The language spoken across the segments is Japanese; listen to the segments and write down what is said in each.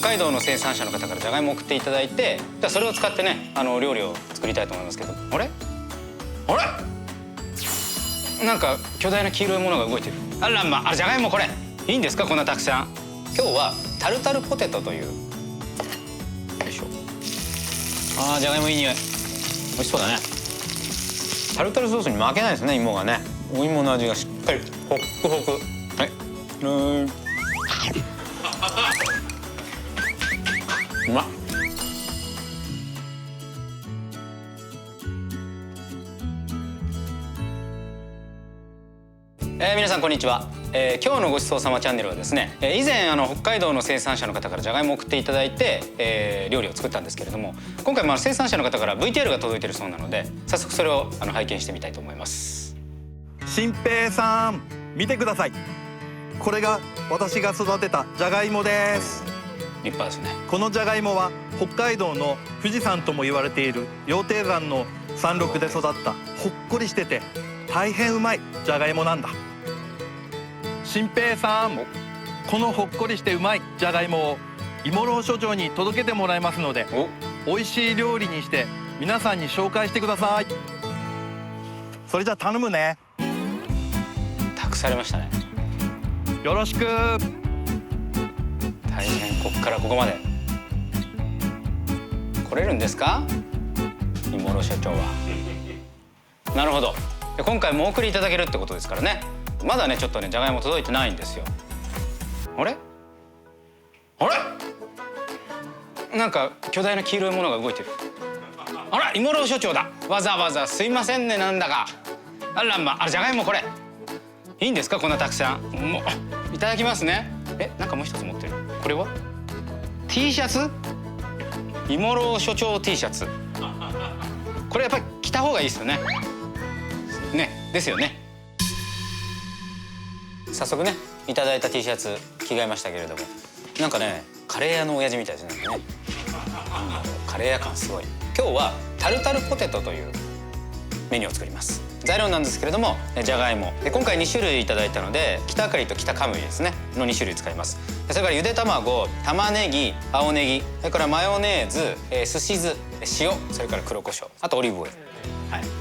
海道の生産者の方からじゃがいもを送っていただいて、じゃあそれを使ってね料理を作りたいと思いますけど、あれなんか巨大な黄色いものが動いてる。あらまあ、じゃがいもこれいいんですか、こんなたくさん。今日はタルタルポテトという、よいしょ。じゃがいもいい匂い、美味しそうだね。タルタルソースに負けないですね、芋がね。お芋の味がしっかりホックホク。はい、うまっ。皆さんこんにちは。今日のごちそうさまチャンネルはですね、以前北海道の生産者の方からじゃがいもを送っていただいて、料理を作ったんですけれども、今回生産者の方から VTR が届いているそうなので、早速それを拝見してみたいと思います。新平さん、見てください。これが私が育てたじゃがいもです。立派ですね。このじゃがいもは北海道の富士山とも言われている羊蹄山の山麓で育ったほっこりしてて大変うまいじゃがいもなんだ。新平さん、このほっこりしてうまいじゃがいもを芋郎所長に届けてもらいますので、美味しい料理にして皆さんに紹介してください。それじゃ頼むね。託されましたね。よろしく。大変、こっからここまで来れるんですか、芋郎所長は。なるほど。今回もお送りいただけるってことですからね。まだねちょっとねじゃがいも届いてないんですよ。あれなんか巨大な黄色いものが動いてる。あら、芋郎所長だ。わざわざすいませんね、なんだか。あらまあ、じゃがいもこれいいんですか、こんなたくさん。もういただきますね。なんかもう一つ持ってる。これは T シャツ、芋郎所長 T シャツ。これやっぱり着た方がいいですよね。ですよね。早速ねいただいた T シャツ着替えましたけれども、なんかねカレー屋の親父みたいですね。カレー屋感すごい。今日はタルタルポテトというメニューを作ります。材料なんですけれども、じゃがいもで今回2種類いただいたので、北あかりと北カムイですねの2種類使います。それからゆで卵、玉ねぎ、青ネギ、それからマヨネーズ、すし酢、塩、それから黒胡椒、あとオリーブオイル。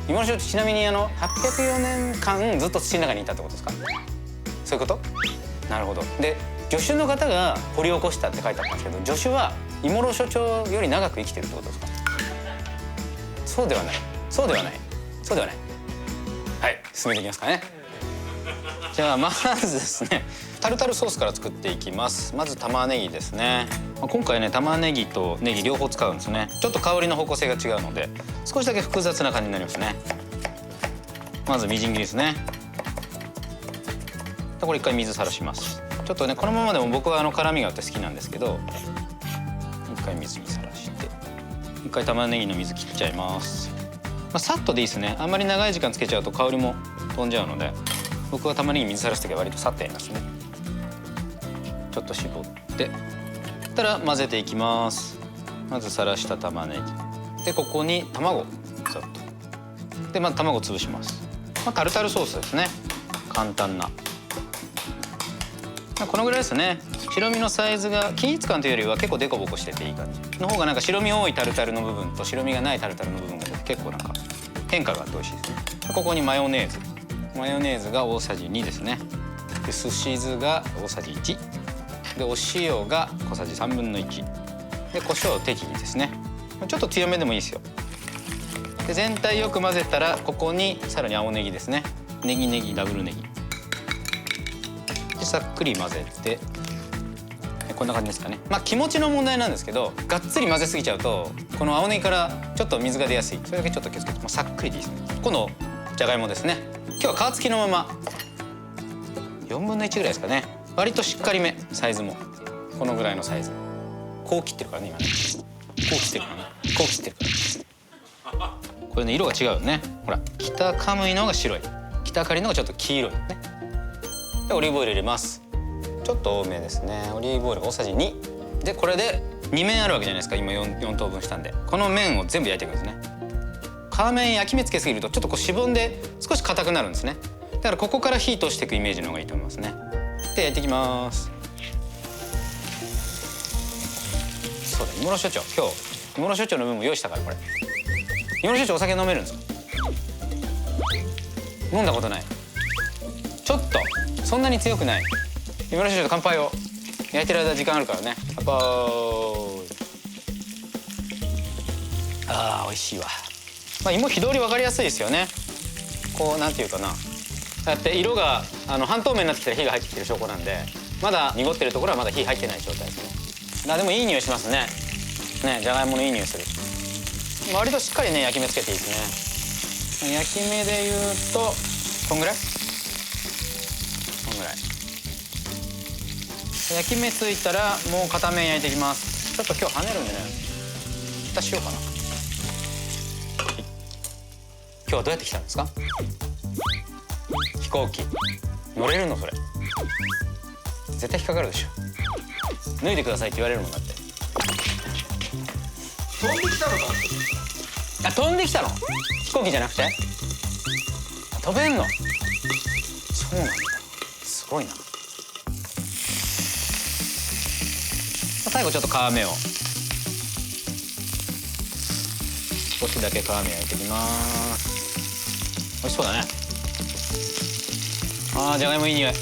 芋郎所長、ちなみに804年間ずっと土の中にいたってことですか。そういうこと。なるほど。で助手の方が掘り起こしたって書いてあったんですけど、助手は芋郎所長より長く生きてるってことですか。そうではない。はい、進めていきますかね。じゃあまずですね、タルタルソースから作っていきます。まず玉ねぎですね。今回ね玉ねぎとネギ両方使うんですね。ちょっと香りの方向性が違うので少しだけ複雑な感じになりますね。まずみじん切りですね。これ一回水さらします。ちょっとねこのままでも僕は辛みがあって好きなんですけど、一回水にさらして一回玉ねぎの水切っちゃいます。さっとでいいですね。あんまり長い時間つけちゃうと香りも飛んじゃうので、僕は玉ねぎ水さらす時は割とさっとやりますね。ちょっと絞ってたら混ぜていきます。まずさらした玉ねぎで、ここに卵ちょっとで、まず卵潰します。タルタルソースですね。簡単なこのぐらいですね。白身のサイズが均一感というよりは結構デコボコしてていい感じの方が、なんか白身多いタルタルの部分と白身がないタルタルの部分が結構なんか変化があって美味しいですね。ここにマヨネーズが大さじ2ですね。ですし酢が大さじ1で、お塩が小さじ1/3で、胡椒適宜ですね。ちょっと強めでもいいですよ。で全体よく混ぜたら、ここにさらに青ネギですね。ネギダブルネギでさっくり混ぜて、こんな感じですかね。気持ちの問題なんですけど、がっつり混ぜすぎちゃうとこの青ネギからちょっと水が出やすい。それだけちょっと気をつけて、さっくりでいいですね。このじゃがいもですね、今日は皮付きのまま1/4ぐらいですかね。割としっかりめ、サイズもこのぐらいのサイズ。こう切ってるからね今ね。こう切ってるからこれね色が違うよね。ほら、北カムイの方が白い、北あかりの方がちょっと黄色いね。でオリーブオイル入れます。ちょっと多めですね。オリーブオイル大さじ2で、これで2面あるわけじゃないですか。今 4等分したんで、この面を全部焼いていくんですね。皮面焼き目つけすぎるとちょっとしぼんで少し硬くなるんですね。だからここから火通していくイメージの方がいいと思いますね。で焼いていきます。そうだ、芋室所長、今日芋室所長の分も用意したから。これ芋室所長お酒飲めるんですか？飲んだことない。ちょっとそんなに強くない。芋室所長と乾杯を。焼いてる間時間あるからね。乾杯。あー美味しいわ。まあ、芋火通り分かりやすいですよね。こうなんていうかな、だって色が半透明になってきたら火が入ってきてる証拠なんで、まだ濁ってるところはまだ火入ってない状態ですね。でもいい匂いしますね。ね、じゃがいものいい匂いする。割としっかりね焼き目つけていいですね。焼き目で言うとこんぐらい、こんぐらい。焼き目ついたらもう片面焼いていきます。ちょっと今日跳ねるんでね、蓋しようかな。今日はどうやって来たんですか？飛行機乗れるの？それ絶対引っかかるでしょ。脱いでくださいって言われるもんだって。飛んできたのか。あ、飛んできたの？飛行機じゃなくて飛べんの？そうなんだ、すごいな。最後ちょっと皮目を少しだけ皮目焼いていきます。美味しそうだね。あーじゃがいもいい匂い。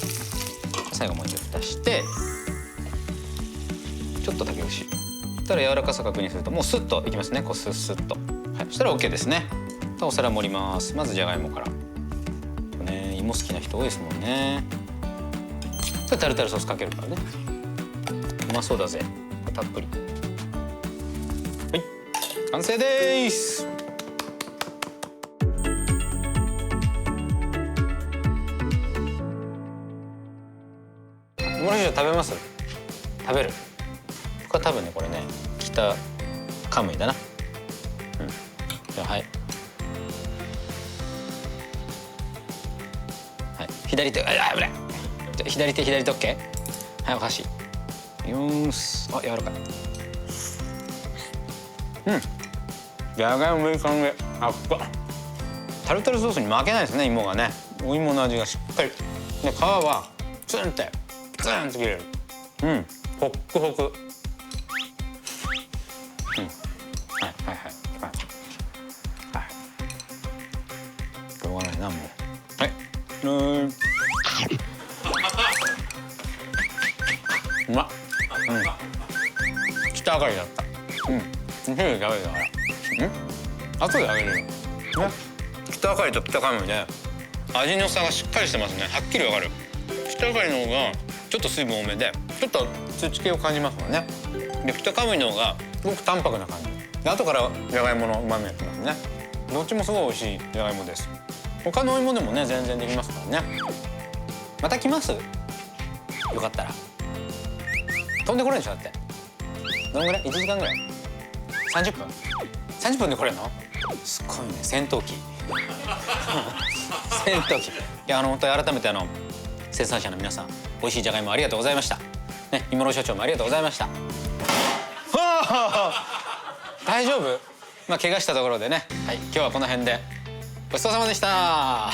最後もう一度蓋してちょっと竹串。そしたら柔らかさ確認するともうスッといきますね。こうスッスッと。はい、そしたら OK ですね。お皿盛ります。まずじゃがいもから。ね、芋好きな人多いですもんね。それタルタルソースかけるからね。うまそうだぜ。たっぷり。はい、完成です。芋の食べます？食べる。僕は多分ねこれね北カムイだな。うん。じゃあはい。はい。左手、あ、危ない。じゃあ左手 OK。はい、お箸。よーし。あ、柔らかい。うん。じゃがいもいい感じ。あっぱ。タルタルソースに負けないですね、芋がね。お芋の味がしっかり。で、皮はツンって。ツンって切れる。うん、ホックホク。うん、はいはいはいはい。はい。しょうがないなもう。はい。うまっ。うん。下上がりだった。うん。火で食べるから。うん。後であげるよ。ね。北あかりと北カムイで味の差がしっかりしてますね。はっきりわかる。北あかりの方がちょっと水分多めでちょっと土気を感じますもんね。で北カムイの方がすごく淡白な感じで後からじゃがいもの旨味がきますね。どっちもすごい美味しいじゃがいもです。他のお芋でもね全然できますからね。また来ます？よかったら。飛んでこれるでしょ。だってどんぐらい？ 1 時間ぐらい？30分？30分で来れるの？すごいね。戦闘機戦闘機。いや本当に改めて生産者の皆さん美味しいじゃがいもありがとうございました。ね、芋室所長もありがとうございました。大丈夫？まあ怪我したところでね。はい、今日はこの辺でごちそうさまでした。